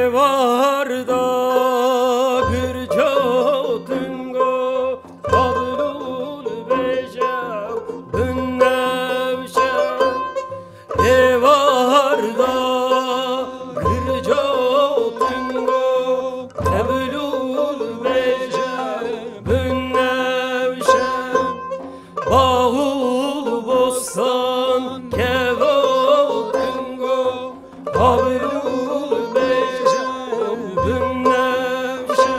Evarda gırcatıngo Kablul bejav bünnevşe Evarda gırcatıngo Kablul bejav bünnevşe Bağul bostan kevatıngo Kablul bejav bünnevşe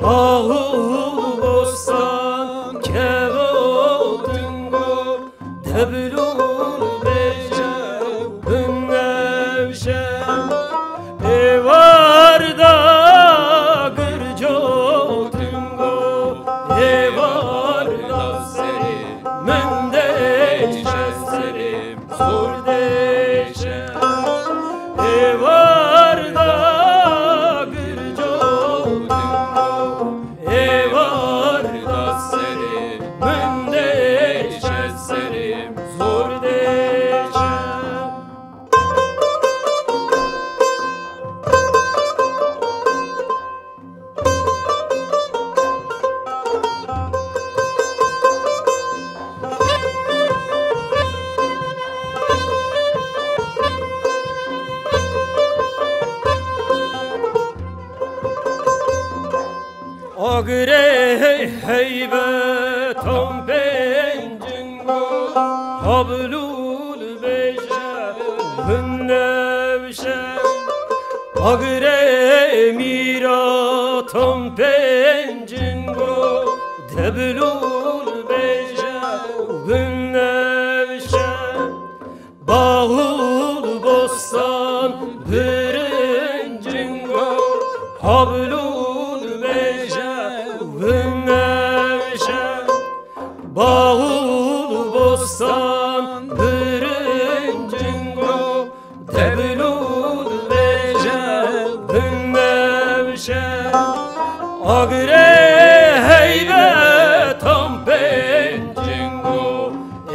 Bağul bostan kevatıngo Deblul bejav bünnevşe Evarda gırcatıngo Evarda seri mendeşe serim surdeşe Evarda gırcatıngo Evarda seri mendeşe serim surdeşe Agre heybetom pencingo Hablul bejav bünnevşe Agre miratom pencingo Deblul bejav bünnevşe Bağul bostan birincingo Hablul bejav bünnevşe Bağul bostan birincingo Deblul bejav bünnevşe Agre heybetom pencingo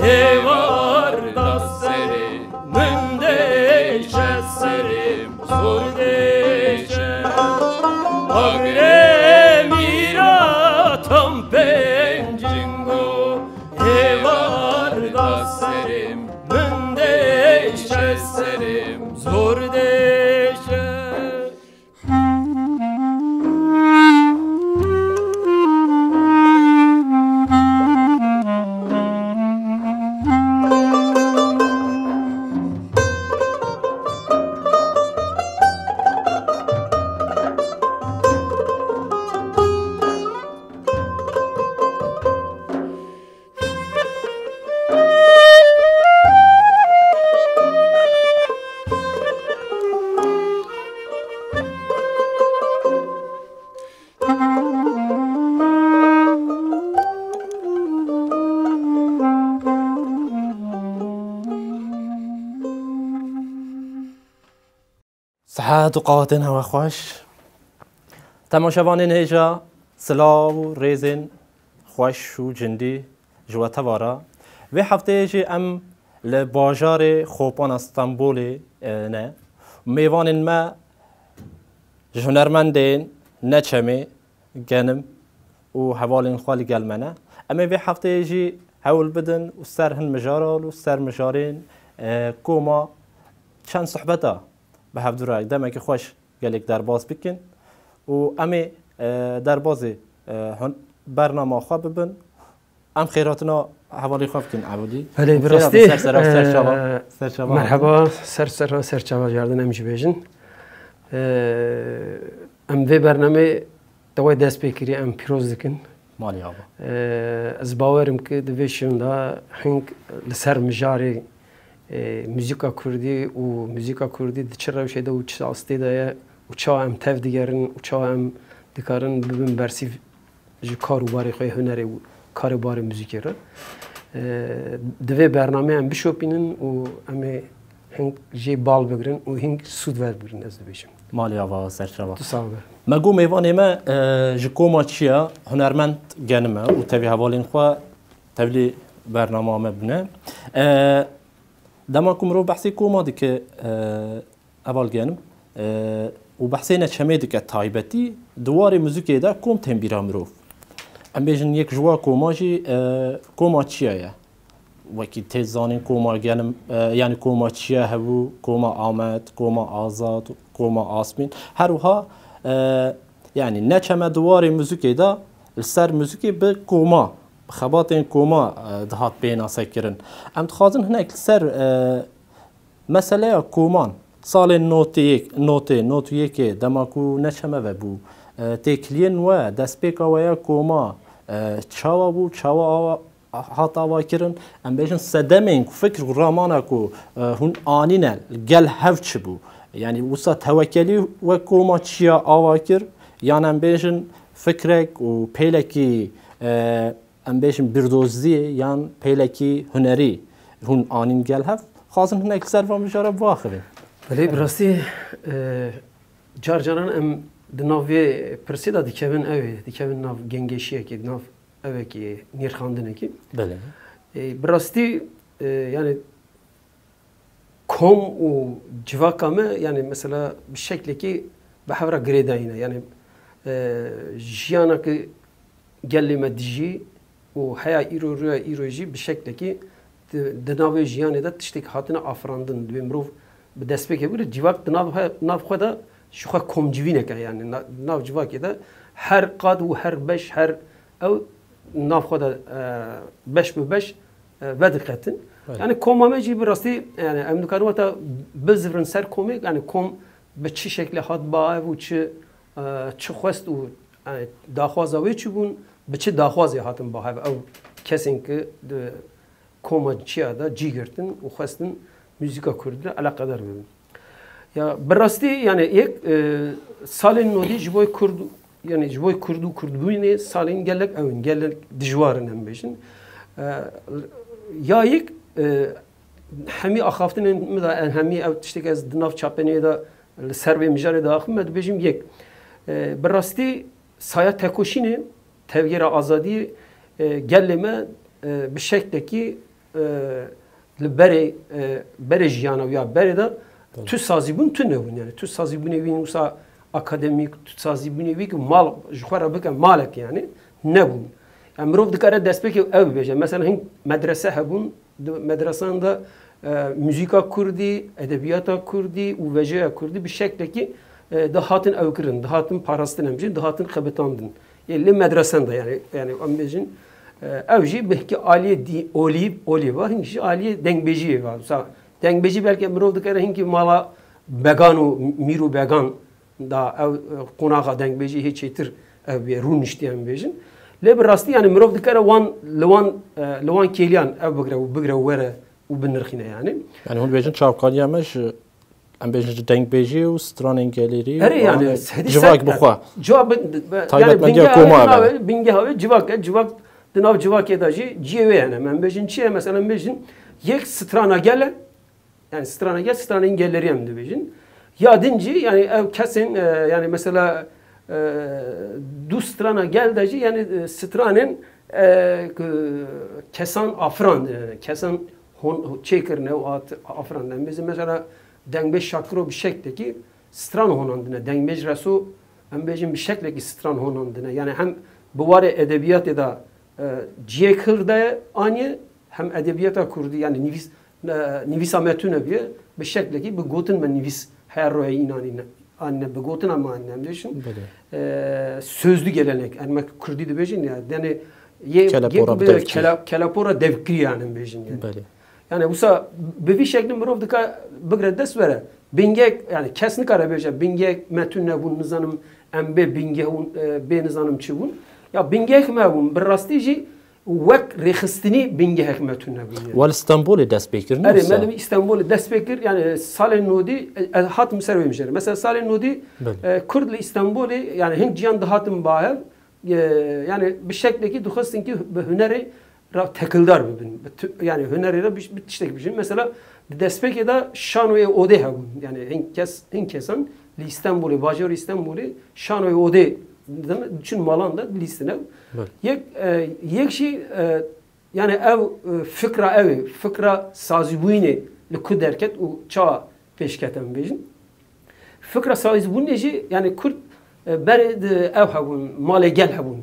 Evarda seri mendeşe serim surdeşe Agre miratom pencingo Evarda serim mendeşe serim surdeşe صحات وقواتنا وخوش تماشاوانین هیجا سلاو ریزن خوش و جندی جوا توارا و هفته جی ام لباجار خوبان استانبول نه میوانین ما جهنرمندین نچمی گنم و حوالین خالی گلمنه اما و هفته جی حول بدن و سرهن مجارال و سر مجارین کوما چند صحبتا به هفدورای دمک خوش گلیک در باز بکن و امی در بازی برنامه خواب ببن ام خیراتنا حوالی خواب کن عبودی بله براستی سر مرحبا سر چاوا جاردن امجی بیجن ام وی برنامه دوای دست بکری ام پیروز دکن مالی آبا از باورم که دویشون دا هنگ لسر مجاری موزیکا کردی و موزیکا کردی چه روشه ده و چه استی ده و چه ام تف دیگرن و چه ام دیکارن ببین برسی جو کارو باری خوی هنری و کار باری موزیکی را دوی برنامه ام بشوپینن و ام هنگ جی بال بگرن و هنگ سود ور بگرن از دویشم مالی آبا سر شبا تو سال مگو میوانی ما جکوما چیا هنرمند گنمه و تبی حوالین خوا تبلی برنامه مبنه دما کوم رو بحثی کوما دی که اول گنم و بحثینا چمی دکه تایبتی دواری موزیکی دا کم تنبیرا مروف ام بیشن یک جوا کوماجی کوما چیه وکی تزانین کوما گنم یعنی کوما چیه هبو کوما آمد کوما آزاد کوما آسمین هر وها يعني نچما دواري موزيكي دا السر موزيكي بكوما خباتين كوما دهات بينا سكرن ام تخازن هناك السر مسألة كومان سال نوتي يكي دماكو نچما وبو تكلين و دسبيكا ويا كوما تشاوا بو تشاوا هات واكرن ام بيجن صدمين فكر رامانكو هون انينل گل هفچ بو يعني وسا توكلي و كوما تشيا اواكر يعني ام بيجن فكرك و بيلكي ام بيجن بردوزي يعني بيلكي هنري هون انين گل هف خاصن هناك سر فمجاره واخره بله براستی جارجانان ام دناوی پرسیدا دیکن اوی دیکن ناو گنگشیه که ناو اوی که نیرخاندنه کی بله براستی yani kom و civakame yani mesela bir şekilde ki bahvera gredayına yani jiyana ki gellime diji و haya iroji bir şekilde ki dناوی jiyana da tiştek hatına afrandın dümrov به دست بگه بره جواب ناف خدا شو کمجوینه که یعنی ناف جواب که هر قاد و هر بش هر او ناف خدا بش به بش ودقتن yani komameci bir rasti yani emdukarı vata bezvrin ser komik yani kom به چه شکل هات با و چه خواست و داخواز اوی چی بون به چه داخوازی هاتن با او کسین که komacıya da cigertin و خواستن müzika kurdu alakadar bölüm. Ya berasti yani ilk salin nodi jiboy kurdu yani jiboy kurdu yine salin gelek dijwarın hem beşin. Ya ilk hemi axaftin meda hemi ev tiştek az dinav çapene da serve mijare da axmed beşim ilk. Berasti saya tekoşini tevgera azadi gelleme bir şekildeki bere jiyana ya bere da tu sazî bûn tu nebûn yani tu sazî bûnê wî wisa akademîk tu sazî bûnê wî ki mal ji xwe re bike malek yani nebûn yani mirov dikare destpêkê ew bibêje mesela hîn medrese hebûn medresan da müzîka kurdî edebiyata kurdî û vejeya kurdî bir şeklekî da hatin ew kirin da hatin parastin em jî da hatin xebitandin li medresen da yani em bêjin ev jî belki aliye di oli var hinki aliye dengbeci var. Dengbeci belki mirov dikare hinki mala began û mîru began da ev qonaxa dengbeci hiç çetir ev bir rûn iştiyan bejin. Le bir rastî yani mirov dikare wan kêliyan ev bigre were û binirxîne yani. Yani hûn bêjin çavkaliya me ji em bêjin dengbeci û stranên gelerî yani civak bixwe. Civak taybetmendiya koma ve bingeh civak Dinav civakê da jî ciyê yani em bêjin çi ye mesela em bêjin yek strana gele yani strana gel stranên gellerî em dibêjin ya din jî yani ev kesin yani mesela du strana gel de jî yani stranên kesan afran kesan çêkirine û afran em bêjin mesela dengbêj şakiro bir şeklekî stran honandine dengbêj reso em bêjin bir şeklekî stran honandine yani hem bu warê edebiyatê da ciye kırda aynı hem edebiyata kurdu yani nivisa metune bir bir şekilde ki bu gotin ben nivis her roya inanın anne bu gotin ama annem düşün sözlü gelenek yani kurdu de bejin ya yani kelapora devkri yani bejin yani bu sa bir şekilde mirov dika bigre dest vere bingek yani kesin kara beje bingek metune bu nizanım embe bingek be nizanım çibun ya bingek mebûn bir rastî jî wek rêxistinî bingehek me tune bûye. Wal İstanbulê dest pê kirin? Evet, me İstanbulê dest pê kir yani salên nodî hatim ser wê mijere. Mesela salên nodî Kurd li İstanbulê yani hin ciyan dihatin bahev yani bir şeklekî dixwestin ki bi hunerê ra tekildar bibin. Yani hunerê re bir tiştek bijin. Mesela dest pêkê da şanoyê odê hebûn. Yani hin kesan li İstanbulê, bajarê İstanbulê şanoyê odê için malan da listine. Yek şey yani ev fikra sazibuyne li ku derket u ça peşketen bejin. فكرة سايز بون يجي يعني كرد برد أو هبون مال جل هبون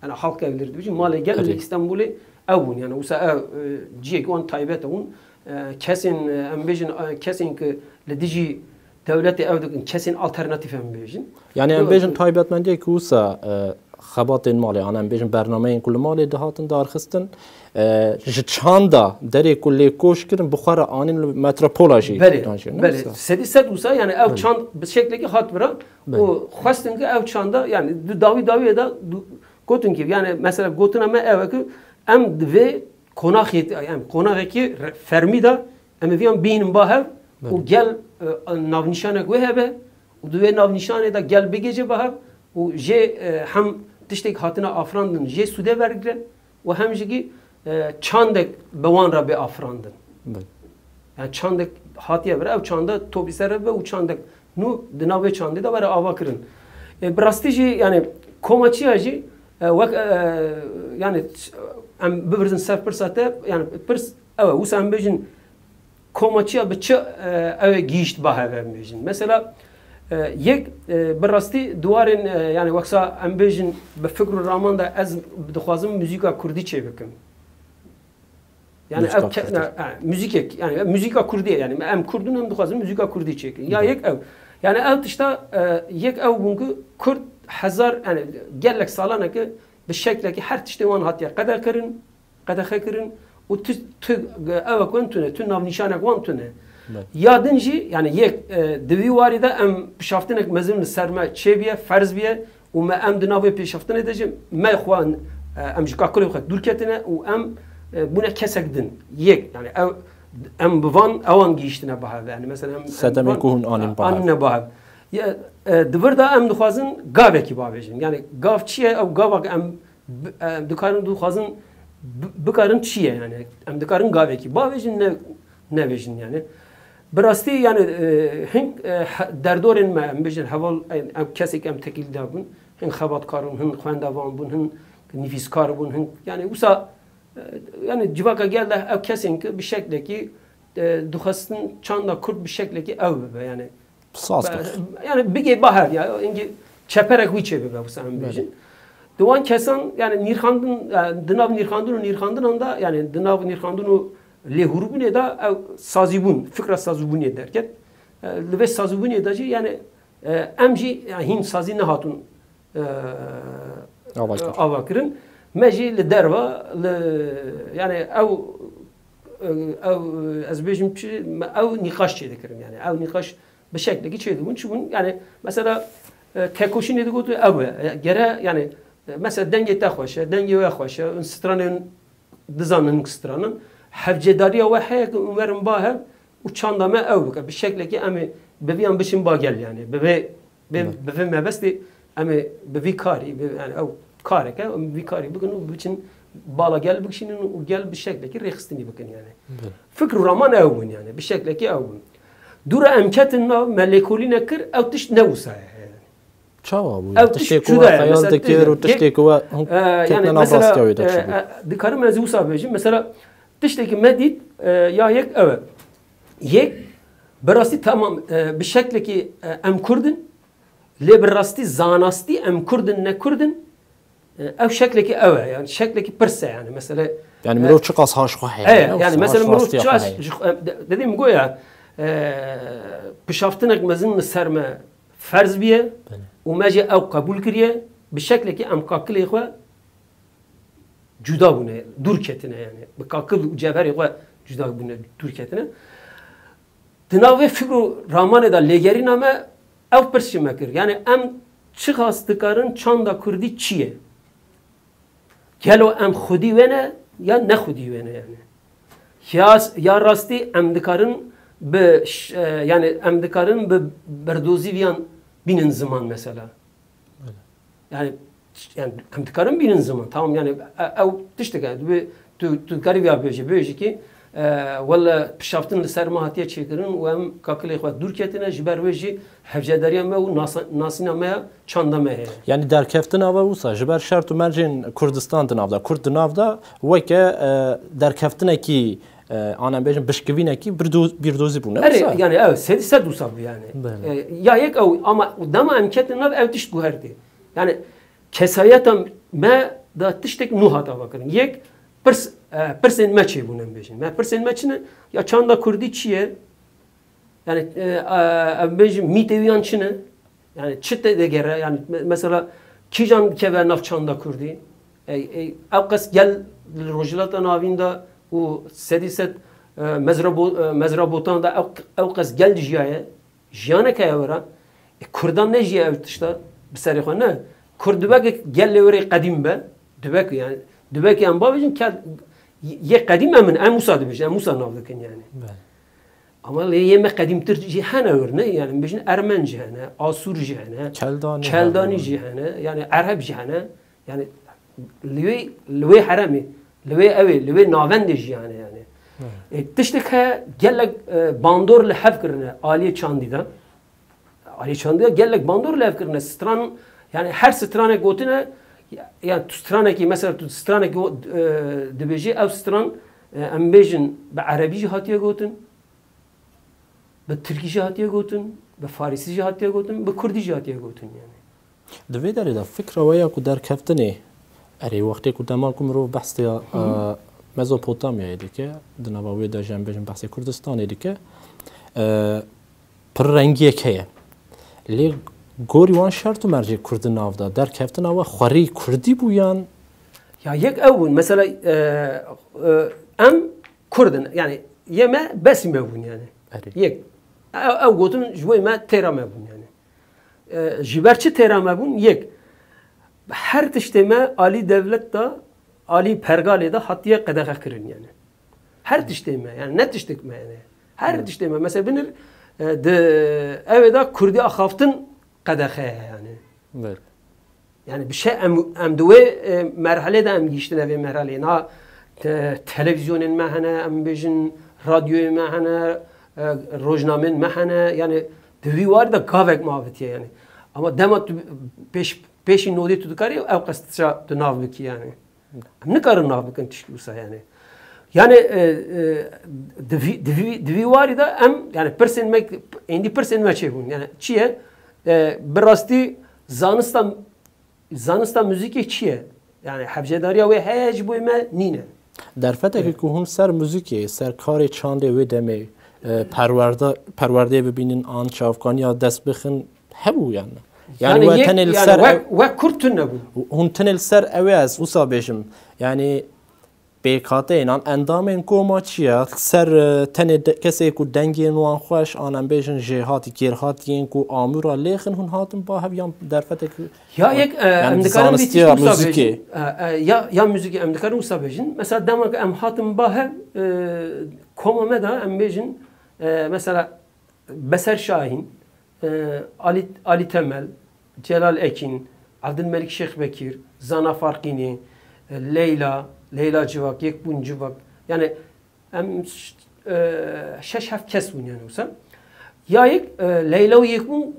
أنا حلقة بلرد بيجي مال جل الإسطنبولي أبون يعني وسا جيك وان تايبات أبون كسين أمبيجن كسين لديجي دولتي أو كسين ألترناتيف أمبيجن يعني أمبيجن تايبات من ديك وسا خباتين مالي أنا أمبيجن برنامجين كل مالي دهاتن دار خستن جتشاندا دري كل كوش كرن بخارا آنين متروبولاجي بله سدی سد وسا يعني أو چاند بشكل که هات برا و خواستن که أو چاندا يعني داوی دا گوتن که يعني مثلا گوتن ما أو که أم دوی konağıyet yani konağıki fermi da ama viyam beynim bahav o gel navnişanek ve hebe o duve navnişane da gel begece bahav o je hem tiştek hatına afrandın je sude vergiler ve hem jigi çandek bevan rabe afrandın yani çandek hatiye ver ev çanda top iser ve o çandek nu dinave çande da var avakırın brastici yani komaçı acı yani ام ببرزن سر پرساته yani pers evet o sen bejin komaçıya bıçı evet giyişt bahane bejin mesela yek berasti duvarın yani vaksa em bejin be fikru ramanda az bidxwazım müzika kurdi çevikim yani müzik yani müzika kurdi yani em kurdun hem bidxwazım müzika kurdi çekin ya yek ev yani ev işte yek ev bunku kurd hazar yani gelek salana ki بالشكل كي حرت اشتوان هاتيا قد خكرن وت أو كنتونه تنا بنشانك وانتونه يا دنجي يعني يك دوي واردة أم بشافتنك مزمن السرمة شبيه فرز بيه وما أم دناوي بشافتنا دجم ما إخوان أم جكا كل وقت دولكتنا وأم بنا كسك دن يك يعني أم بفان أوان جيشتنا بهذا يعني مثلا سدم يكون آن بهذا دبردا ام دخوازن گاوه کی باویجن یعنی گاو چیه او گاوک ام دکارن دخوازن بکارن چیه yani ام دکارن گاوه کی باویجن نه ویجن yani براستی yani هنگ دردورن ما ام بیجن حوال ام کسی که ام تکیل دابون هنگ خبات کارون هنگ خواندوان بون هنگ نفیس کار بون هنگ yani usa yani civaka geldi ev kesin ki bir şekilde ki duhasın çanda kurt bir şekilde ki ev yani yani bir bahar ya ingi çeperek viçe be bu sen bejin. Doğan kesan yani nirhandın dınav nirhandın anda yani dınav nirhandın le hurubune da sazibun fikra sazibun ederken ve sazibun edeci yani emji yani hin sazine hatun avakırın meji le derva yani ev az bejim ev nikaş çedekirim yani ev nikaş بشكل كي شيء دون شو يعني مثلا كاكوشين يدقوا أبوه جرا يعني مثلا دنجة تخوش دنجة وخوش استرانن دزانن استرانن حفجدارية وحيك ومرن باها وشاندا ما أوبك بشكل كي أمي بفيان بشين باجل يعني بفي ما بس دي أمي بفي كاري يعني أو كارك بفي كاري بكنو بتشين بالا جل بكشين وجل بشكل كي ريخستني بكن يعني فكر رومان أوبن يعني بشكل كي أوبن دور امكتن ملكولی نکر او تش نوسه چاوا بود تشتكوا خیال دکتر و تشتكوا yani mesela dikarım az usa bejim mesela tişteki medit ya yek evet yek براستی tamam bir şekilde ki em kurdun le براستی zanasti em kurdun ne kurdun ev şekilde ki evet yani şekilde ki perse yani mesela yani mero çıkas haşvah yani mesela mero çıkas dediğim goya بشافتنك مزن السرمة فرز بيه وماجي أو قبول كريه بشكل كي أم كاكل إخوة جدا بونه دور كتنا يعني بكاكل جبهر إخوة جدا بونه دور كتنا تناوي فكرو رامان دا لجري نامه أو برشي مكر يعني أم چه خاستكارن چاندا كردي چيه كلو أم خودي وينه يا نخودي وينه يعني يا راستي أم دكارن yani emdikarın berdozi viyan binin zaman mesela. Yani emdikarın binin zaman tamam yani ev tiştek yani tu kari viya böyce ki valla pişaftın serma hatiye çekirin ve em kakile xwat dur ketine jiber veji hevcedariya me u nasina me çanda me yani derkeftin ava usa jiber şart u mercin Kurdistan dınavda Kurd dınavda veke derkeftineki آنم بیشتر بشکوینه کی بیردوزی بونه. آره یعنی او سری سر دو سال yani. یا یک او ama dama امکت ناب او تشت گوهردی. Yani kesayetam me da tiştek nuhata bakırın. Yek persen meçe bunun beşin. Me persen meçine ya çanda kurdi çiye. Yani beşin miteviyan çine. Yani çıtte de gere yani mesela kijan keve naf çanda kurdi. Avkas gel rojlata navinda o sediset mezrabotan da avkas gel jiye. Jiyane kaya vera. Kurdan ne jiye evtişta? بسری خونه کرد دوباره گله قدیم به دوباره yani دوباره yani babacığım ye kadim emin en Musa demiş en Musa navdıkın yani. Ama yeme kadimtir cihane örne yani bizim Ermen cihane, Asur cihane, Keldani cihane yani Arap cihane yani lüve harami, lüve evi, lüve navende cihane yani. Tişteke gelle bandor le hafkırne Ali Çandi'da. Ali Çandi'ye gellek bandor levkirne stran yani her strane gotine yani strane ki mesela strane ki dibeci ev stran ambejin be Arabice hatiye gotin be Türkçe hatiye gotin be Farisice hatiye gotin be Kurdice hatiye gotin yani. دوی داری دا فکر ویا کو در کفتنی اری وقتی کو دمال کو مرو بحث یا مزوپوتامیا ایدی که دنباوی دا جنبشن بحث کردستان ایدی که پر رنگی که لی گوری وان شرط و مرجع کرد نافدا در کفتن آوا خوری کردی بویان یا یک اول مثلا ام کردن yani yeme bes mebun yani یک او گوتن جوی ما تیرا mebun yani jiberçi tera mebun یک her tişteme Ali devlet da Ali pergale da hatiye kadar kirin yani her tişteme yani ne tiştekme yani her tişteme mesela binir de evda Kurdi ahaftın kadar yani. Evet. Yani bir şey em duve merhale de em geçtiğine ve merhale na televizyonun mehane em bejin radyoyu mehane rojnamen mehane yani devi var da kavek mavetiye yani. Ama demat peşin nodi tudukari ev kastça tunav biki yani. Ne karın nav bikin tişkiusa yani. Yani devi var da em yani persenmek indi persenmek şey bun yani çiye birasti zanıstan müzik çiye yani habjedariya ve hej bu me nine درفته که هم سر موزیکی سر کار چانده و دمی پرورده ببینین آن چافکانی یا دست بخن هبو yani و تنل سر و کرتن نبود هم تنل سر اویز وسا بشم yani بیکاته آن اندامن کوما چیه سر تن کسی کو دنگین وان خوش آنم بیشن جهات گیرهاتین کو آمورا لیخن هن هاتن با هم درفته یا یک امدکارم بیتیش موسیقی یا موسیقی امدکارم موسیقی مثلا دماغ ام هاتن با هم کوما مدا ام بیشن مثلا Beser Şahin Ali Temel Celal Ekin Abdülmelik Şeyh Bekir Zana Farkini Leyla Civak, Yekbun Civak. Yani şeş haf kes bun yani olsa. Yayık Leyla ve Yekbun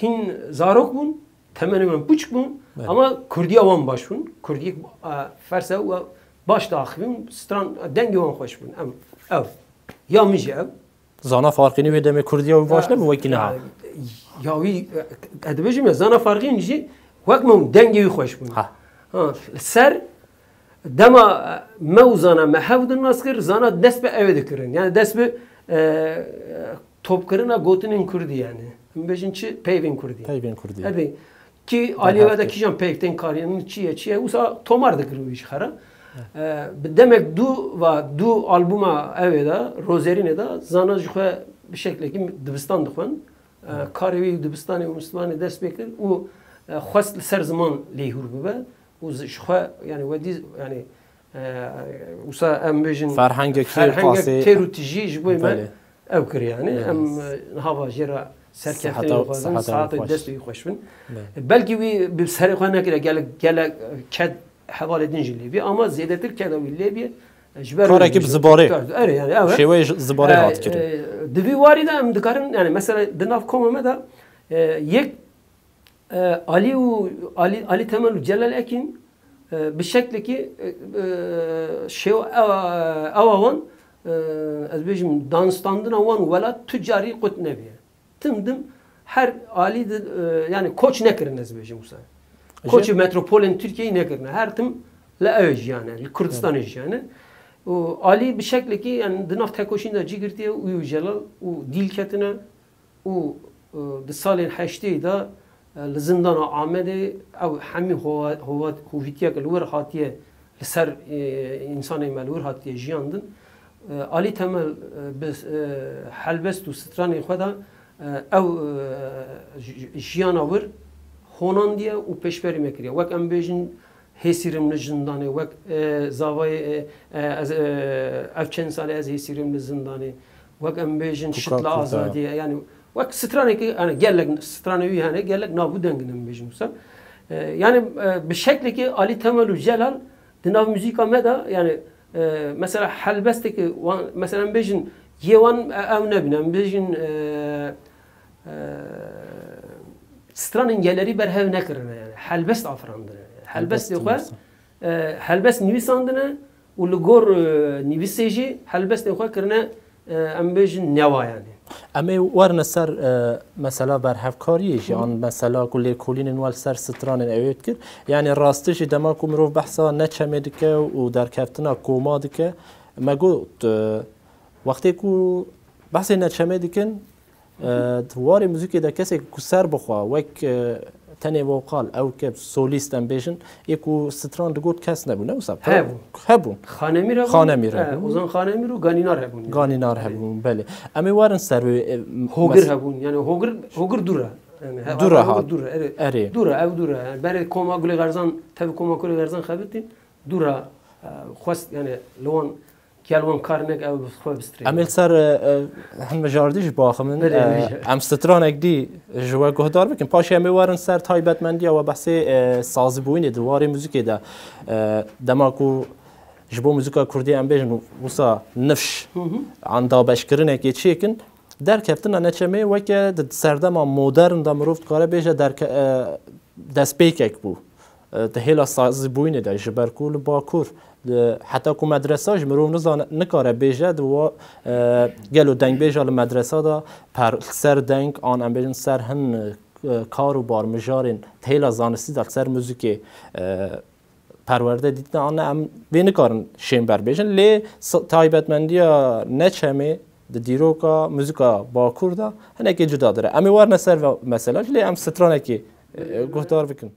hin zarok bun, temenemen buçuk bun. Ama Kurdi avan baş bun. Kurdi ferse ve baş dağıbın, stran dengi avan hoş bun. Ev. Ya müce ev. Zana farkını ve demek Kurdiye ve baş ne bu vakine ha? Ya vi edebecim ya zana farkını nice vakmum dengi hoş bun. Ha. Ser dema mevzana mehevdin naskır zana dest be eve dikirin yani dest be topkırına gotinin kurdi yani beşinci peyvin kurdi hadi ki Aliye'de kijan peyvten kariyenin çiye usa tomar dikir iş khara demek du albuma evde rozerine da zana jwe bir şekilde ki dibistan dixwan kariyeyi dibistani Müslümanı dest bekir o xwast ser zaman lehur bibe وزخوا يعني ودي يعني وسا ام بيجن فرهنگ تيروتيجي جوي ما اوكر يعني ام هافا جرا سركفتني وخزن ساعات دستي خوشبن بلكي وي بسرقنا كده قال كد حواله دنجي ليبيا اما زيادتر كده ليبيا جبر كاركي بزباري يعني شوي زباري هات كده دبي وارده ام دكارن يعني مثلا دناف كوما da يك Ali Temel Celal Ekin bir şekilde ki şey avavan az bejim danslandın avan vela tücari kut nebiye. Tımdım her ali yani koç ne kırın az bejim Musa. Koç metropolin Türkiye'yi ne kırın. Her tım la öj yani Kürdistan öj yani. O ali bir şekilde ki yani dınaf tekoşinda cigirtiye uyu celal o dil ketine o de salin haşti da لزندان آمده او همه هویتیه که لور هاتیه لسر انسان ملور هاتیه جیاندن علی تمل حلبست و ستران خدا او جیان آور هوناندیه و پیشبری میکریه وک ام بیجن هیسیرم لزندانه وک زاوای اف چند ساله از هیسیرم لزندانه وک ام بیجن شتل آزادیه یعنی وقت سترانه که yani gelek stranavi yani gelek nabudenginin bejimsa yani bir şekilde ki Ali Temel Celal dinav müzika meda yani mesela halbesteki mesela bejin yevan ev ne binem bejin stranın geleri berhev ne kırına yani halbest afrandır halbest yok halbest nivisandına ulugor niviseji halbest yok kırına ام بیشن نوا yani. اما ورن سر مثلا بر هفکاریش آن مثلا کلی نوال سر ستران اوید کرد یعنی راستش دما کو مروف بحثا نچمه دکه و در کفتنا کوما دکه مگوت وقتی کو بحث نچمه دکن دوار موزیک دا کسی کو سر بخوا وک تنی وقال او که سولیست ام بیشن یکو ستران دگوت کس نبود نه وساب هبون خانمیر اوزان خانمیر و گانینار هبون بله اما وارن سر هوگر هبون یعنی هوگر دوره دوره او دوره برای کما گلی غرزان تبی کما گلی غرزان خبرتین دوره خواست یعنی لون کلون کارنک او خوب استری اما سر هم جاردیش باخمن ام ستران اگدی جوا گهدار بکن پاشه اما وارن سر تایبت مندی و بحث سازی بوینه دواره موزیک ده دماغو جبو موزیکا کردی ام بیشن وسا نفش عن دابش کرنه که چیکن در کفتن نچمه و که سردم مدرن دم رفت کاره بیشه در دست پیک بو تهیلا سازی بوینه ده جبرکول باکور حتی که مدرسه مروم نکاره بیشه دو گلو دنگ بیشه مدرسه دا پر سر دنگ آن ام بیشن سر هن کار و بار مجارین تهیلا زانستی در سر موزیک پرورده دیدن آن هم بین کارن شیم بر بیشن لی تایبتمندیا نچمه دیروکا موزیکا با کرده هنه که جدا داره امی وار نسر و مثلا لی ام سترانه که گفتار بکن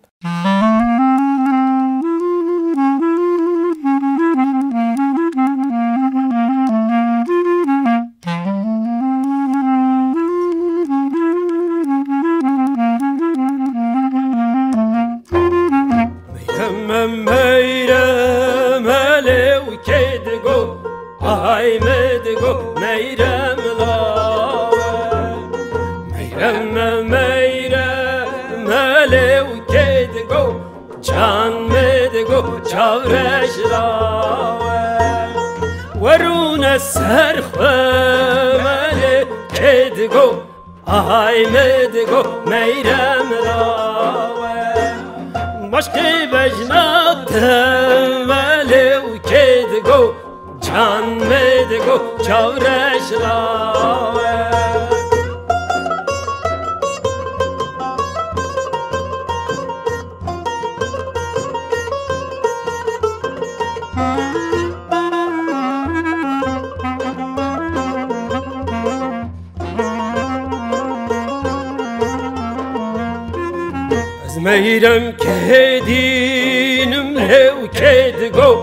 میرم که دینم لو که دگو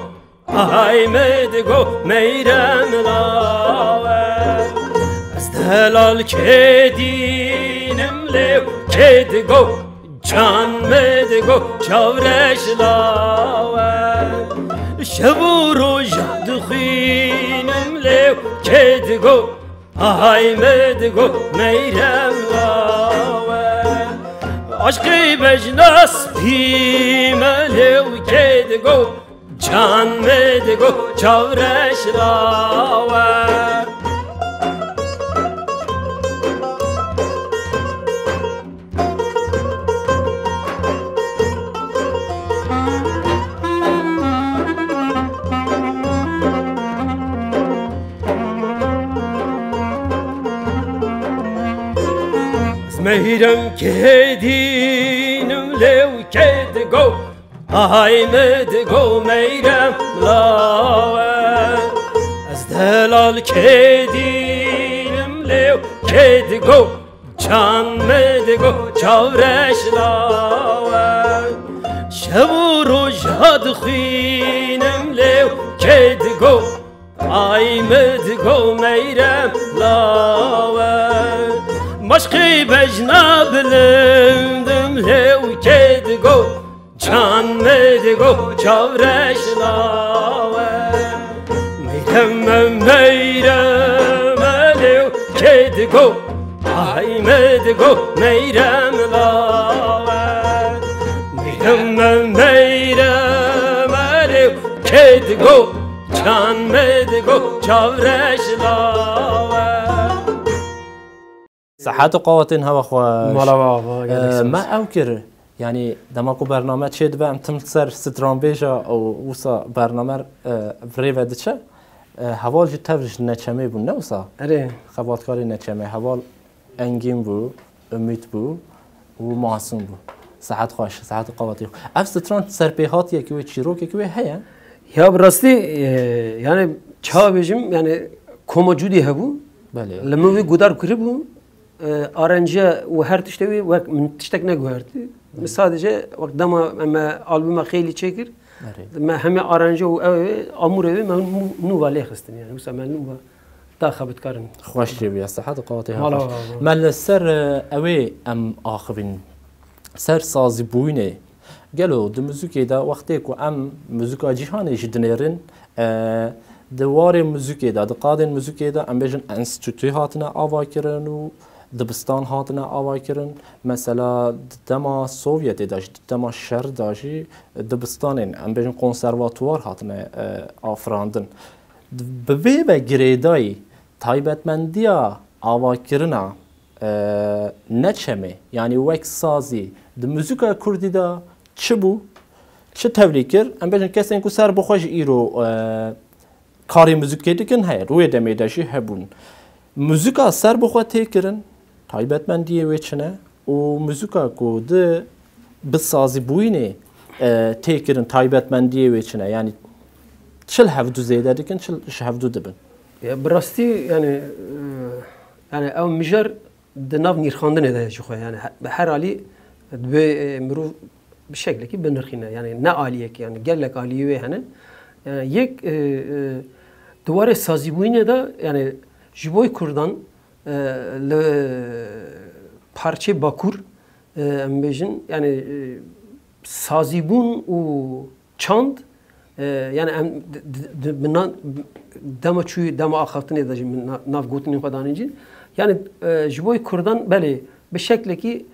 آهای مدگو میرم لاوه از دلال که دینم لو که دگو جان مدگو چاورش لاوه شبو رو جاد خینم لو که دگو آهای مدگو میرم لاوه عشقی بجناس پیملو که دگو جان مدگو چاورش لاوه میرم که دینم لو که دگو آهای مدگو میرم لاوه از دلال که دینم لو که دگو چان مدگو چاورش لاوه شب و روز هاد خوینم لو که دگو آی مدگو میرم لاوه مشقی بجنا بلندم لو که دگو چان مدگو چاورش لاوه میرم لو که دگو آی مدگو میرم لاوه میرم لو که دگو چان مدگو چاورش لاوه صحت و قوتين هوا خوش مالا بابا ما اوكر يعني دماكو برنامه تشد بام تمسر ستران بيجا او وصا برنامه فريفا دچه حوال جي تفرج نچمه بو نوصا اره خباتكاري نچمه حوال انگين بو امید بو و معصوم بو صحت خوش صحت قوتي اف ستران سرپیهات یکی چیروک یکی هيا یا براستی yani çağ bejim yani komacudi hebu بله لما وی گودار کریبو آرنجه و هر تشتوی و من تشتک نگوهرتی sadece وقت دما اما آلبوم خیلی چکر ما همه آرنجه و آموره من نو والی خستن يعني مثلا من نو تا خبت کارن خوش جيبي صحت قوتي مالا خوش مال سر اوي ام آخرين سر سازی بوینه گلو د موزیکی دا وقتی کو ام موزیکا جهانی جدنرین دوار موزیکی دا قادن موزیکی دا ام بیشن انستیتوی هاتنا آوا کرن و دبستان هاتنا آوا کرن مثلا دما سوویت داشت دما شر داشی دبستانین ام بیشن کنسرواتوار هاتنا آفراندن به و گریدای تایبەتمەندیە ئاواکردنا نەچەمێ یعنی وەک سازی د موزیکا کوردیدا چ بوو چ تەوری کرد ئەم بێژن کەسێک و سەر بخۆش ئیرۆ کاری موزیکێ دیکن هەیە ڕووی دەمێدەشی هەبوون موزیکا سەر بخۆ تێکردن تایبەتمەندیە وێ چنە و موزیکا کو د بسازی بووینێ تێکردن تایبەتمەندیە وێ چنە یعنی چل هەفتو زێدە دیکن چل هەفتو دەبن براستی yani ev mijar de nav nirxandinê de jixwe yani her alî be mirov bi şeklekî binirxîne yani ne aliyek yani gelek aliyê wê hene yani yek duwarê sazîbûyînê de yani ji bo Kurdan li parçê Bakur em bêjin yani sazîbûn û çand yani em dema çûyî dema axaftinê de jî nav gotinên xwe danîncîn yani ji bo Kurdan belê bi şeklekî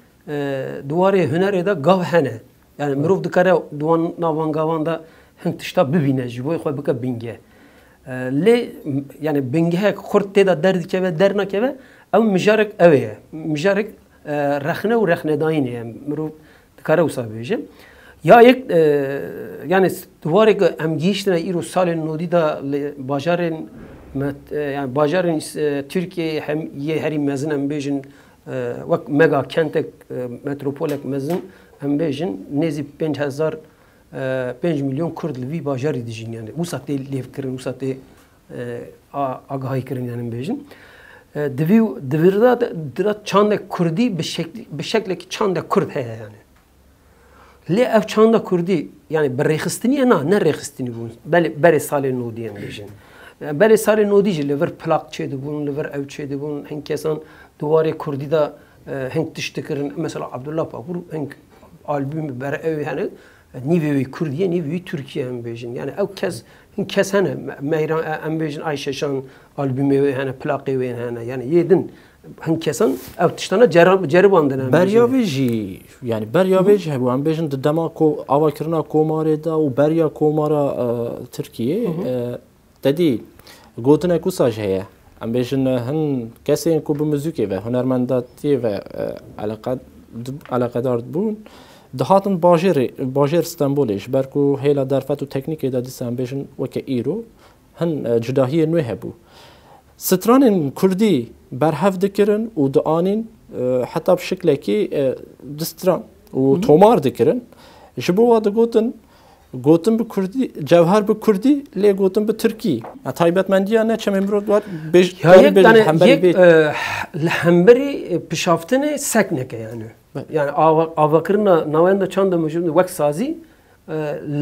duwarê hunerê de gav hene yani mirov dikare duwan navan gavan da hin tişta bibîne ji bo xwe bike bingeh lê yani bingehek xurt tê de derdikeve dernakeve ew mijarek ew ye mijarek rexne û rexnedayînê ye mirov dikare wisa bêje ya yek yani duvarek em gihiştine îro salên nodî da bajarên yani bajarên Türkiye hem yê herî mezin em bêjin wek mega kentek metropolek mezin em bêjin nêzî 5 milyon Kurd li vî bajarî dijîn yani wisa tê lêvkirin wisa tê agahîkirin yani em bêjin divî çandek Kurdî bi şeklekî çandek Kurd heye yani lê ev çanda Kurdî yani bi rêxistiniye na ne rêxistinî bûn berê salê nodî em bêjin berê salê nodî jî li vir plak çêdibûn li vir ew çêdibûn hin kesan duwarê Kurdî da hin tişt dikirin mesela Abdullah Bakur hin albûmê bere ew hene nîvê wî Kurdiye nîvê wî Türkiye em bêjin yani ew kes hin kes hene meyran em bêjin Ayşeşan albûmê wê hene plakê wê hene yani yêdin hin kesan ew tiştana ceribandin beryavê jî yani beryavê jî hebû em bêjin di dema avakirina komarê da û berya komara Tirkiye dedî gotinek wisa jî heye em bêjin hin kesên ku bi muzîkê ve hunermendatiyê ve eleqedar bûn dihatin bajêr Stenbolê ji ber ku hêla derfet û teknîkê de dîsa em bêjin weke îro hin cudahiyê nû hebû Stranên Kurdî berhev dikirin û dianîn حتى بشكل كي دستران وتومار ذكرن جبوا هذا قوتن بكردي جوهر بكردي ليه قوتن بتركي طيبت من دي أنا كم مرود وار بيج الحنبري بشافتني سكنك يعني أفكرنا نوعنا چند موجود وقت سازي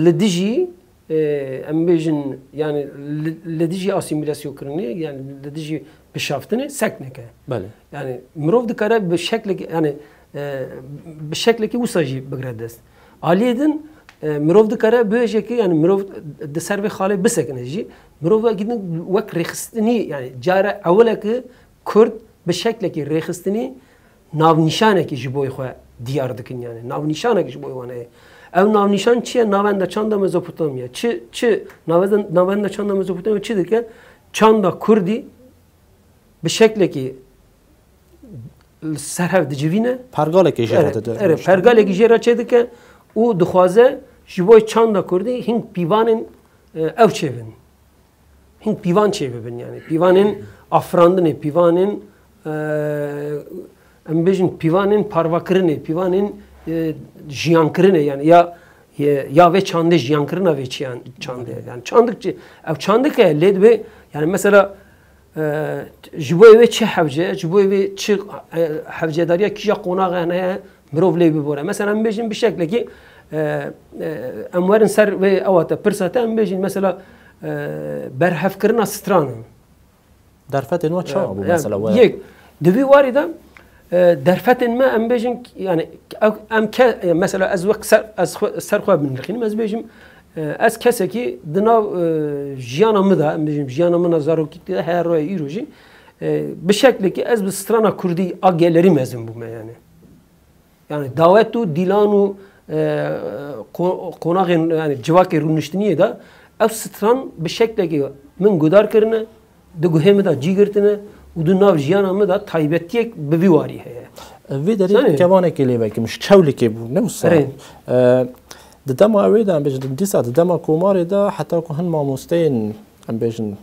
لديجي ام بیشن یعنی لدیجی اسیمیلاسیون کردنی یعنی لدیجی بشافتنی سکنه که بله یعنی مروف دکاره به شکل یعنی به شکلی که وساجی بگرد است علیدن مروف دکاره بیشه که یعنی مروف دسر به خاله بسکنه جی مروف اگه وقت رخصتنی یعنی جاره اوله که کرد به شکلی که رخصتنی ناو نشانه که جبوی خو دیار دکن یعنی ناو نشانه که جبوی وانه ev navnişan çiye navenda çanda Mezopotamya. Çi navenda çanda Mezopotamya çi dike çanda Kurdi bir şekle ki serhev dicivine pergale ki jera evet pergale ki jera çi dike u dixwaze jiboy çanda Kurdi hing pivanin ev çevin. Hing pivan çevin yani. Pivanin afrandını, pivanin embejin pivanin parvakırını, pivanin jiyankırını yani ya ve çandı jiyankırına ve çandı yani çandıkçı ev çandık ya led ve yani mesela jiboy ve çi havce jiboy ve çi havce dariya ki ya konağı ne mrovle bir bora mesela embejin bir şekilde ki emvarin ser ve avata pırsata embejin mesela berhafkırına stranım derfet enva çağ bu mesela yek devi var idi درفتن ما ام بيجن يعني ام مثلا از وقت سرخوا بنرخين از بيجم از كسكي دنا جيانا مدا ام بيجم جيانا منا زاروكي هر روي يروجي بشكل كي از بسترانا كردي اگلري مزم بوما يعني دعوتو ديلانو قوناغ يعني جواكي رونشتنيه دا اف ستران بشكل كي من قدار كرنا دغه مدا جيگرتنه ودناف جيانا مدا تايبتيك ببيواري هي في داري كمان كلي باكي مش تشاولي كيبو نوصل ددما اويدا ام بيجن ديسا ددما كومار دا حتى كهن ماموستين ام بيجن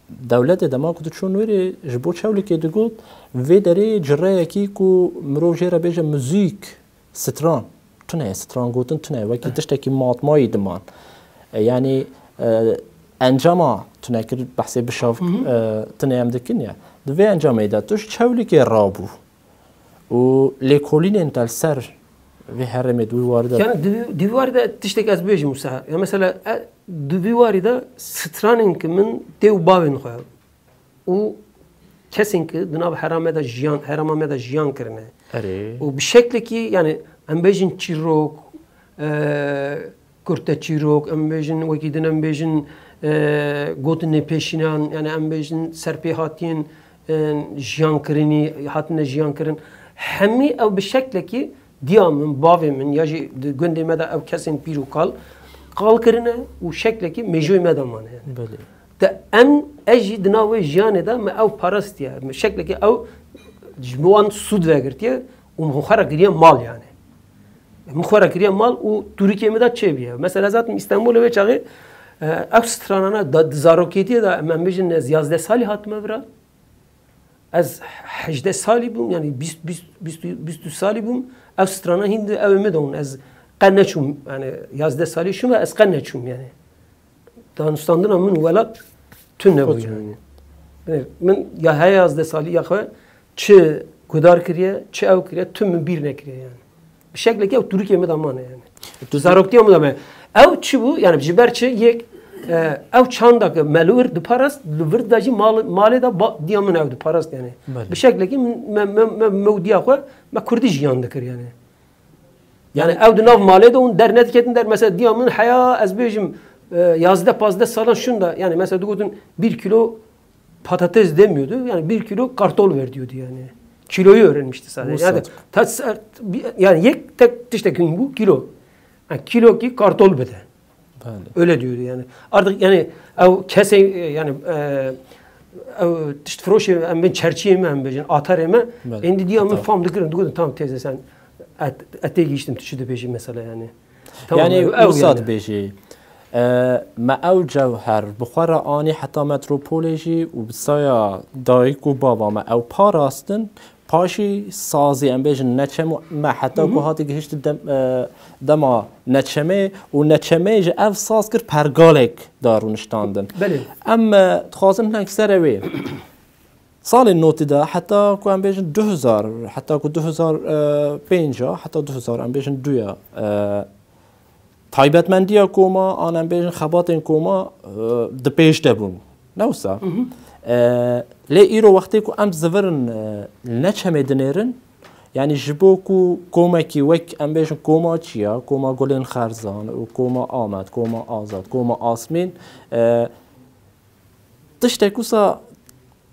دولت دما كنت شو نوري جبو تشاولي كي دغوت في داري جرايا كيكو مروجيرا بيجن موزيك ستران تنه ستران غوتن تنه وكي تشتكي ماتماي دمان يعني انجاما تنكر بحثي بشاف تنام دكنيا دوی انجام میداد توش چولی که رابو و لیکولین انتال سر و هرم دوی وارده yani دوی وارده تشتك از بیجم مسا yani mesela دوی وارده سترانن kimin dev bavin xoya o kesin ki dinav harameda jiyan haramameda jiyan kirne o bir şekli ki yani embejin çirok kurta çirok embejin vakidin embejin گوتن پیشینان یعنی ام بیشن سرپیهاتین جیان کرنی هاتن جیان کرن همی او به شکلی که دیامن باومن یا جی گنده مدا او کسین پیرو قال کرنه و شکلی که مجوی مدا مانه بله تا ام اجی دناوی جیان دا ما او پارستیه شکلی که او جموان سود وگرتیه و مخوره گریه مال yani مخوره گریه مال و ترکیه مدا چه بیه مثلا zaten İstanbul ve çağı Avstralana zaroketiye da men bejin ez 11 sali hatme bira ez 18 sali bum yani 20 sali bum Avstralana hindi evime don ez qanneçum yani 11 sali şum ez qanneçum yani Danistan'dan min velat tünne bu yani men ya hay 11 sali ya xwe çi gudar kiriye çi ev kiriye tüm bir ne kiriye yani bir şekilde ki Türkiye'me damane yani zaroketiye mi damane ev çi bu yani jiberçi yek ev çandak melur de paras lüvir daji male da diamın ev de paras yani bir şekilde ki mevdiya xwe me Kurdi jiyan dikir yani ev de nav male de on dernet ketin der mesela diamın haya ez bejim yazda pazda salan şunda yani mesela dugutun 1 kilo patates demiyordu yani 1 kilo kartol ver diyordu yani kiloyu öğrenmişti sadece yani yek tek işte gün bu kilo yani kilo ki kartol bede öyle diyordu yani artık yani ev kese yani ev işte froşe ben çerçeğime ben bejin atareme indi diamın fam dikrin dugutun tamam teyze sen ete geçtim tüşüde beji mesela yani tamam, yani وصاد بيجي ما او جوهر بخورا اني حتى متروبولوژي و بسايا دايك و بابا ما او باراستن پاشی سازی ام بیشن نچم ما حتی که هاتی گهشت دما نچمه و نچمه ج اف ساز کر پرگالک دارونشتاندن. بله. اما تخازن هنگ سروی. سال نوتی دا حتی که ام بیشن 2000 حتی که 2005 حتی 2000 ام بیشن دویا تایبت مندیا کوما آنم بیشن خبات این کوما دپیش دبون. نوسا. لی ایرو وقتی که ام زورن نچمه دنیرن یعنی جبو کو کوما کی وک ام بیشن کوما چیا کوما گلین خرزان و کوما آمد کوما آزاد کوما آسمین تشته کوسا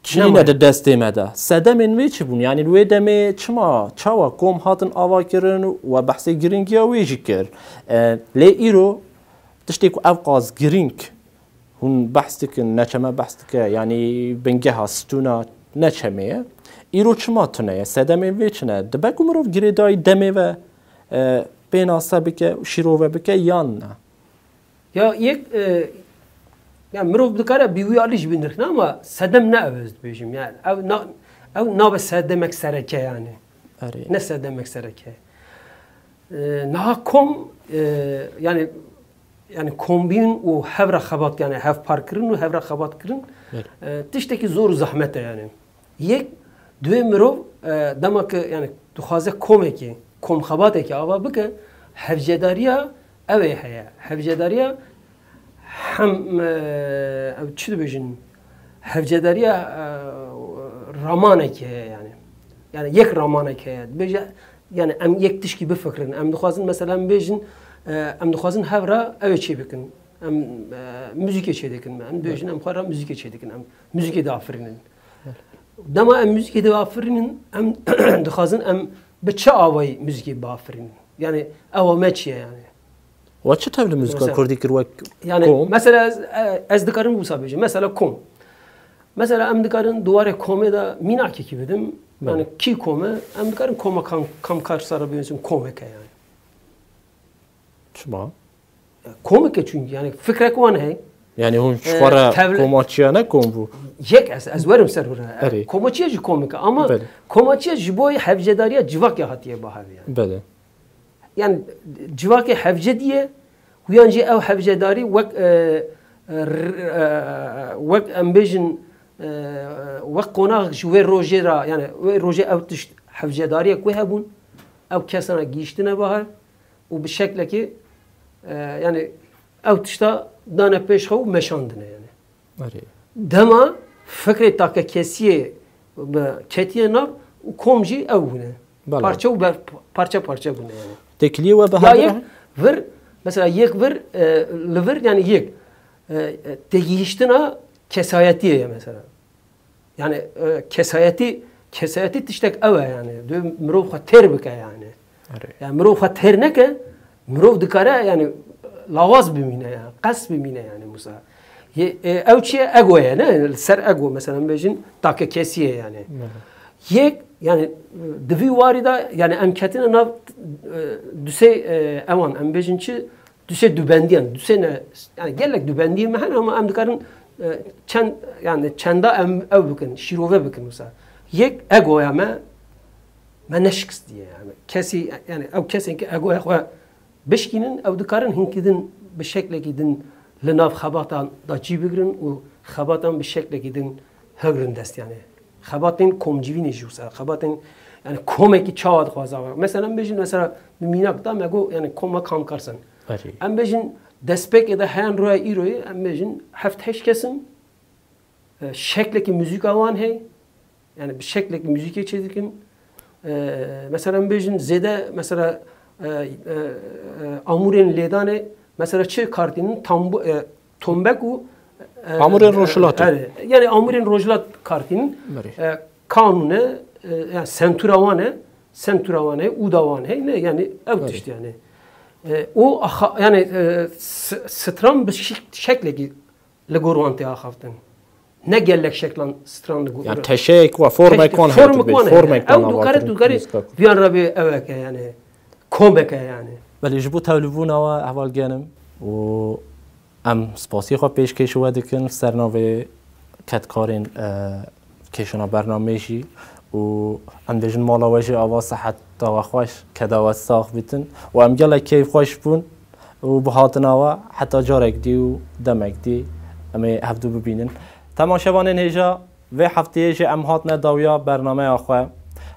چنین دسته مده سده من وی چی بون یعنی روی دمی چما چاوا کوم هاتن آوا کرن و بحث گرینگی ویجی کر لی ایرو تشته کو افقاز گرینگ هون بحث کن نچمه بحث که یعنی بنگه هستونا نچمه ایرو چما تونه سدمه ویچنه دبکو مروف گریدای دمه و بیناسه بکه شیروه بکه یا نه یا یک yani mırov dikare bir uyarlış bindir ama sedem ne evizd bejim yani ev na be sedemek sereke yani ne sedemek sereke naha kom yani kombin o hevra xabat yani hev parkırın o hevra xabat kırın tişteki zor zahmete yani yek dve mırov demek yani duhaze komeki kom xabat ki ava bike hevcedariya ev heye hevcedariya hem çi dibêjin hevcedariya ramaneke yani yek ramaneke dibêje yani em yek tişkî bifikirin em dixwazin mesela em bêjin em dixwazin hevra ew ê çê bikin em müzikê çê dikin em dibêjin em xwe ra müzikê çê dikin em müzikê de afirînin dema em müzikê de afirînin em dixwazin em bi çi awayî müzikê biafirînin yani ew me çi ye yani و چه تبل موسیقی کردی کروک yani mesela ez dikarim bu sabıcı mesela kom mesela em dikarin duvarı kome da minaki gibi dedim yani ki kome em dikarin koma kam karşısara büyünsün komeke yani çma komeke çünkü yani fikre kuan hey yani hun şvara komaçya ne kom bu yek ez verim ser bura komaçya ji komeke ama komaçya ji boy hevcedariya civak ya hatiye bahavi yani bele yani civaki hevce diye huyancı ev hevcedari vek embejin vek konak şuve rojera yani ve roje ev tiş hevcedariye koy hebun ev kesana giyiştine bahar o bir şekle ki yani ev tişta dane peş xew meşandine yani dema fikre taka kesiye ketiye nav komji ev bune parça parça bune yani tekliye ve bahar ver mesela yek ver lever yani yek tegiştina kesayetiye mesela yani kesayeti tiştek eve yani de mrov khater bike yani yani mrov khater neke mrov dikare yani lavaz bimine yani qas bimine yani musa evçiye ego yani ser ego mesela bejin takke kesiye yani yek yani devi varida yani emketine nav düse evan embejinçi düse dübendiyen düse ne yani gelek dübendiyen mehen ama em dikarın çend yani çenda em ev bikin şirove bikin mesela yek ego ya me neşkis diye yani kesi yani ev kesin ki ego ya beşkinin ev dikarın hinkidin bir şekle gidin lenav xabatan da cibigirin o xabatan bir şekle gidin hegrin dest yani xabatın komcivini jursa xabatın yani komeki çağat xwaza mesela bejin mesela minak da mego yani koma kam karsan em bejin despek ya da hen roya iroy em bejin heft heş kesim şekleki müzik avan hey yani bir şekleki müzik çedikin mesela em bejin zede mesela amuren ledane mesela çı kartinin tombeku amuren rojlat yani amuren rojlat kartinin kanune yani senturavane udavane ne yani evet yani o yani stram bir şekle legorante ahaften ne gellek şeklan stram legor yani teşek ve forma kon dukare vian rabi evek yani kombek yani ولی جبو تولونا و احوال گنم و ام سپاسی خواه پیش کشو دکن سرناوه کتکارین کشونا برنامه‌شی و ام بیشن مالا وجه آوا صحت تا خوش کداوت ساخ بیتن و ام گله کیف خوش بون و بهاتن آوا حتی جارک دی و دمک دی امی هفدو ببینن تماشاوان هجا و هفته هجا ام هاتنا داویا برنامه آخوا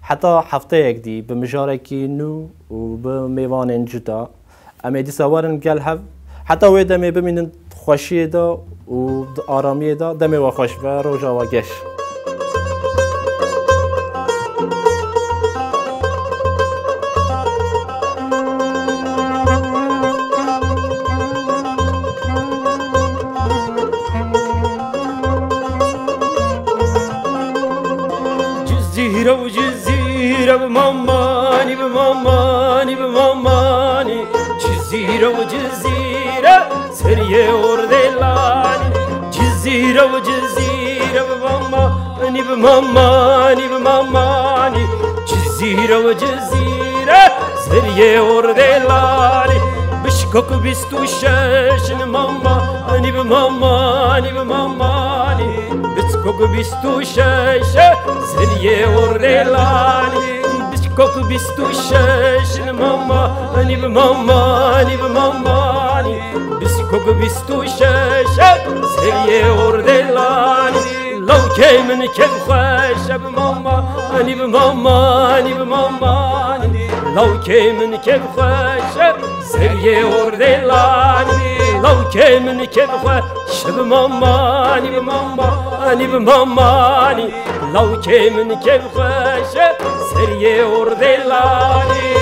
حتی هفته یک دی به مجارکی نو و به میوان جدا امی دی سوارن گل هف حتی و دمی ببینن خوشی دا و آرامی دا دمی و خوش و روزا و گش جزيرة بماماني بماماني بماماني جزيرة وجزيرة سرية وردلاني جزيرة وجزيرة بماماني بماماني بماماني جزيرة وجزيرة سرية وردلاني بشكوك بستو شاشن ماماني بماماني بماماني بشكوك بستو شاشة سرية وردلاني بشكوك بستو شاشن ماماني بماماني بماماني بشكوك بستو شاشة سرية وردلاني لو كيمن كيف خوشة بماماني بماماني بماماني لو كيمن كيف خوشة سرية وردلاني لو كيمن كيف خوشة بماماني بماماني بماماني لو كيمن كيف خوشة سرية وردلاني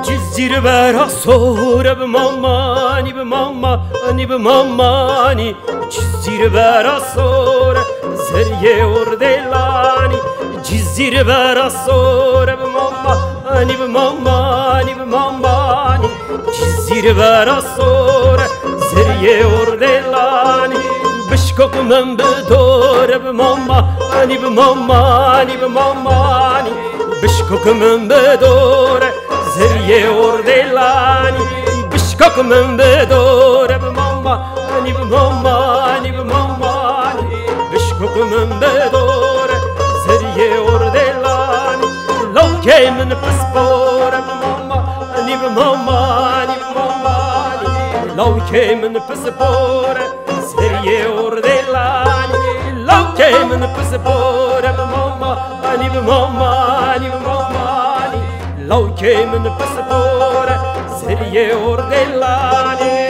جزيرة برا صورة بماماني بماماني بماماني جزيرة برا صورة زرية وردلاني جزيرة برا صورة بماماني بماماني بماماني جزيرة برا صورة زرية وردلاني بشكوك من بدور بماماني بماماني بماماني بشكوك من بدور زرية وردلاني بشكوك من بدور بماماني بماماني بماماني بشكوك من بدور زرية وردلاني لو كي من بسبور بماماني بماماني بماماني لو كي من بسبور زرية وردلاني لو كي من بسبور بماماني بماماني بماماني لو كي من بسبور زرية وردلاني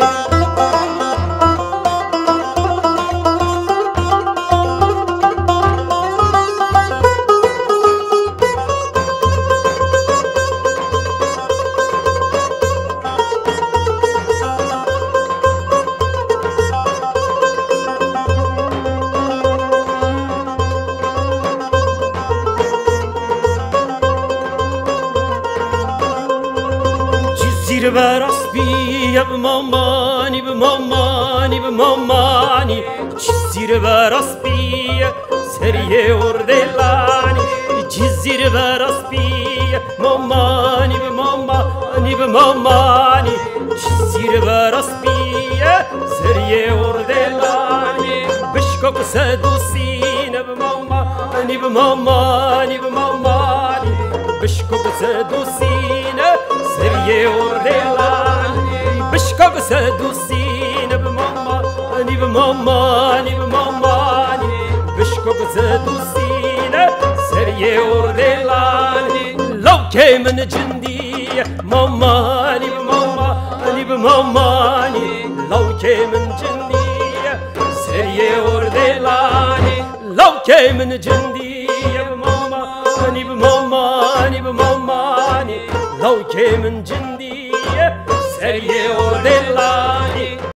جزيرة براس بيا بماماني بماماني بماماني جزيرة براس بيا سرية وردلاني جزيرة براس بيا ماماني بماماني بماماني جزيرة براس بيا سرية وردلاني بشكوك سدوسين بماماني بماماني بماماني بشكوك سدوسين سرية وردلاني بشكوك سدوسين بماماني بماماني بماماني بشكوك سدوسين سرية وردلاني لو كي من جندية ماماني بماماني بماماني لو كي من جندية سرية وردلاني لو كي من جندية بماماني بماماني بماماني لو كي من جندية سرية وردلاني